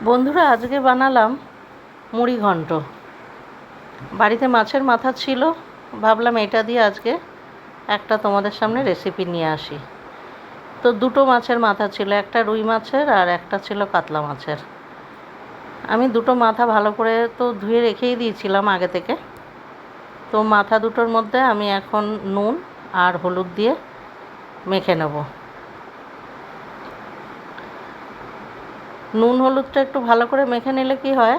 বন্ধুরা, আজকে বানালাম মুড়ি ঘন্ট। বাড়িতে মাছের মাথা ছিল, ভাবলাম এটা দিয়ে আজকে একটা তোমাদের সামনে রেসিপি নিয়ে আসি। তো দুটো মাছের মাথা ছিল, একটা রুই মাছের আর একটা ছিল কাতলা মাছের। আমি দুটো মাথা ভালো করে তো ধুয়ে রেখেই দিয়েছিলাম আগে থেকে। তো মাথা দুটোর মধ্যে আমি এখন নুন আর হলুদ দিয়ে মেখে নেব। নুন হলুদটা একটু ভালো করে মেখে নিলে কি হয়,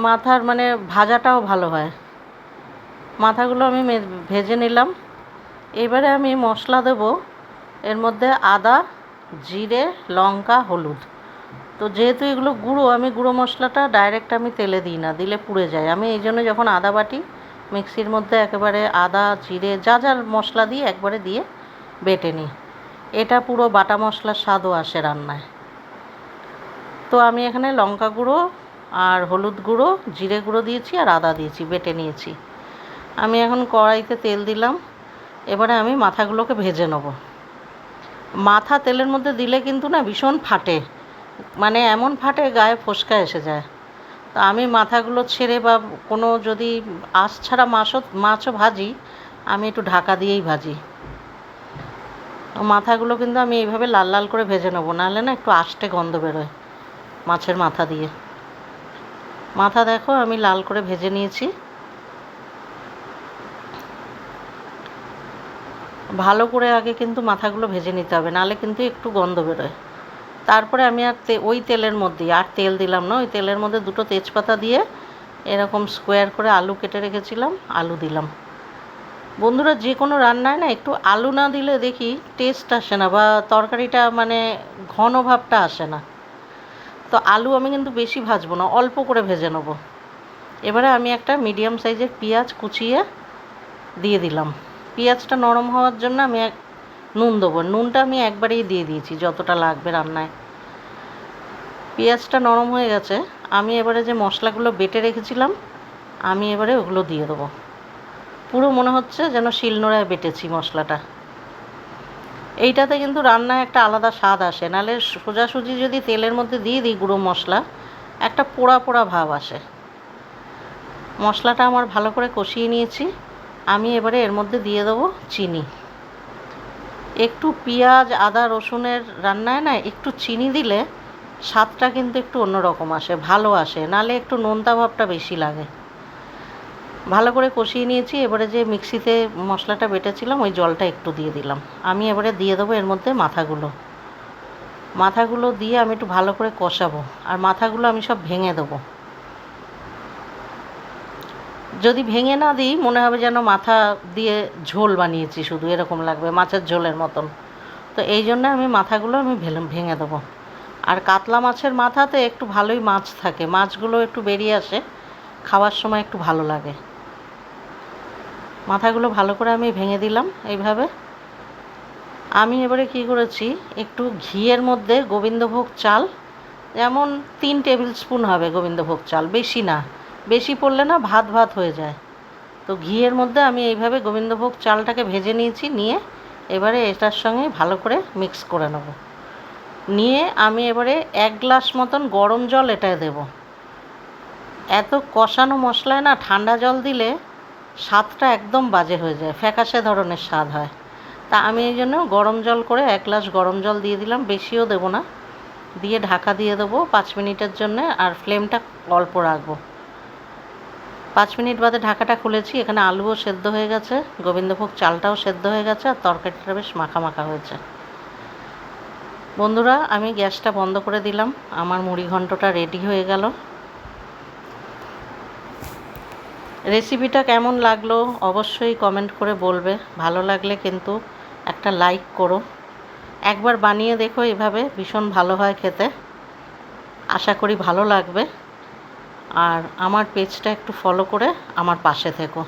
মাথার ভাজাটাও ভালো হয়। মাথাগুলো আমি ভেজে নিলাম। এবারে আমি মশলা দেব, এর মধ্যে আদা, জিরে, লঙ্কা, হলুদ। তো যেহেতু এগুলো গুঁড়ো, আমি গুঁড়ো মশলাটা ডাইরেক্ট আমি তেলে দিই না, দিলে পুড়ে যায়। আমি এই জন্য যখন আদা বাটি, মিক্সির মধ্যে একেবারে আদা, জিরে যা যা মশলা দিই একবারে দিয়ে বেটে নিই। এটা পুরো বাটা মশলার স্বাদও আসে রান্নায়। তো আমি এখানে লঙ্কা গুঁড়ো আর হলুদ গুঁড়ো, জিরে গুঁড়ো দিয়েছি আর আদা দিয়েছি, বেটে নিয়েছি। আমি এখন কড়াইতে তেল দিলাম। এবারে আমি মাথাগুলোকে ভেজে নেব। মাথা তেলের মধ্যে দিলে কিন্তু না ভীষণ ফাটে, এমন ফাটে গায়ে ফোস্কা এসে যায়। তো আমি মাথাগুলো ছেড়ে বা কোনো যদি আঁশ ছাড়া মাছও ভাজি, আমি একটু ঢাকা দিয়েই ভাজি। মাথাগুলো কিন্তু আমি এইভাবে লাল লাল করে ভেজে নেবো, নাহলে না একটু আষ্টে গন্ধ বেরোয় মাছের মাথা দিয়ে। মাথা দেখো আমি লাল করে ভেজে নিয়েছি। ভালো করে আগে কিন্তু মাথাগুলো ভেজে নিতে হবে, নাহলে কিন্তু একটু গন্ধ বেরোয়। তারপরে আমি ওই তেলের মধ্যে আর তেল দিলাম না, ওই তেলের মধ্যে দুটো তেজপাতা দিয়ে এরকম স্কোয়ার করে আলু কেটে রেখেছিলাম, আলু দিলাম। বন্ধুরা, যে কোনো রান্নায় না একটু আলু না দিলে দেখি টেস্ট আসে না, বা তরকারিটা ঘন ভাবটা আসে না। তো আলু আমি কিন্তু বেশি ভাজবো না, অল্প করে ভেজে নেবো। এবারে আমি একটা মিডিয়াম সাইজের পেঁয়াজ কুচিয়ে দিয়ে দিলাম। পেঁয়াজটা নরম হওয়ার জন্য আমি নুন দেবো। নুনটা আমি একবারেই দিয়ে দিয়েছি যতটা লাগবে রান্নায়। পেঁয়াজটা নরম হয়ে গেছে, আমি এবারে যে মশলাগুলো বেটে রেখেছিলাম আমি এবারে ওগুলো দিয়ে দেবো। পুরো মনে হচ্ছে যেন শিলনোড়ায় বেটেছি মশলাটা। এইটাতে কিন্তু রান্নায় একটা আলাদা স্বাদ আসে, নাহলে সোজাসুজি যদি তেলের মধ্যে দিয়ে দিই গুঁড়ো মশলা, একটা পোড়া পোড়া ভাব আসে। মশলাটা আমার ভালো করে কষিয়ে নিয়েছি। আমি এবারে এর মধ্যে দিয়ে দেবো চিনি। একটু পেঁয়াজ, আদা, রসুনের রান্নায় না একটু চিনি দিলে স্বাদটা কিন্তু একটু অন্যরকম আসে, ভালো আসে, নাহলে একটু নোনতা ভাবটা বেশি লাগে। ভালো করে কষিয়ে নিয়েছি। এবারে যে মিক্সিতে মশলাটা বেটেছিলাম ওই জলটা একটু দিয়ে দিলাম। আমি এবারে দিয়ে দেবো এর মধ্যে মাথাগুলো দিয়ে আমি একটু ভালো করে কষাবো। আর মাথাগুলো আমি সব ভেঙে দেবো। যদি ভেঙে না দিই মনে হবে যেন মাথা দিয়ে ঝোল বানিয়েছি, শুধু এরকম লাগবে, মাছের ঝোলের মতন। তো এই জন্য আমি মাথাগুলো ভেঙে দেবো। আর কাতলা মাছের মাথাতে একটু ভালোই মাছ থাকে, মাছগুলো একটু বেরিয়ে আসে, খাওয়ার সময় একটু ভালো লাগে। মাথাগুলো ভালো করে আমি ভেঙে দিলাম এইভাবে। আমি এবারে কি করেছি, একটু ঘিয়ের মধ্যে গোবিন্দভোগ চাল, যেমন 3 টেবিল স্পুন হবে গোবিন্দভোগ চাল, বেশি না, বেশি পড়লে না ভাত ভাত হয়ে যায়। তো ঘিয়ের মধ্যে আমি এইভাবে গোবিন্দভোগ চালটাকে ভেজে নিয়েছি, নিয়ে এবারে এটার সঙ্গে ভালো করে মিক্স করে নেব। নিয়ে আমি এবারে 1 গ্লাস মতন গরম জল এটায় দেব। এত কষানো মশলায় না ঠান্ডা জল দিলে স্বাদটা একদম বাজে হয়ে যায়, ফ্যাকাশে ধরনের স্বাদ হয়। তা আমি এই জন্য গরম জল করে 1 গ্লাস গরম জল দিয়ে দিলাম, বেশিও দেবো না। দিয়ে ঢাকা দিয়ে দেবো 5 মিনিটের জন্যে, আর ফ্লেমটা অল্প রাখবো। 5 মিনিট বাদে ঢাকাটা খুলেছি। এখানে আলুও সেদ্ধ হয়ে গেছে, গোবিন্দভোগ চালটাও সেদ্ধ হয়ে গেছে, আর তরকারিটা বেশ মাখা মাখা হয়েছে। বন্ধুরা, আমি গ্যাসটা বন্ধ করে দিলাম। আমার মুড়ি ঘন্টটা রেডি হয়ে গেল। রেসিপিটা কেমন লাগলো অবশ্যই কমেন্ট করে বলবে। ভালো লাগলে কিন্তু একটা লাইক করো। একবার বানিয়ে দেখো এভাবে, ভীষণ ভালো হয় খেতে। আশা করি ভালো লাগবে। আর আমার পেজটা একটু ফলো করে আমার পাশে থেকো।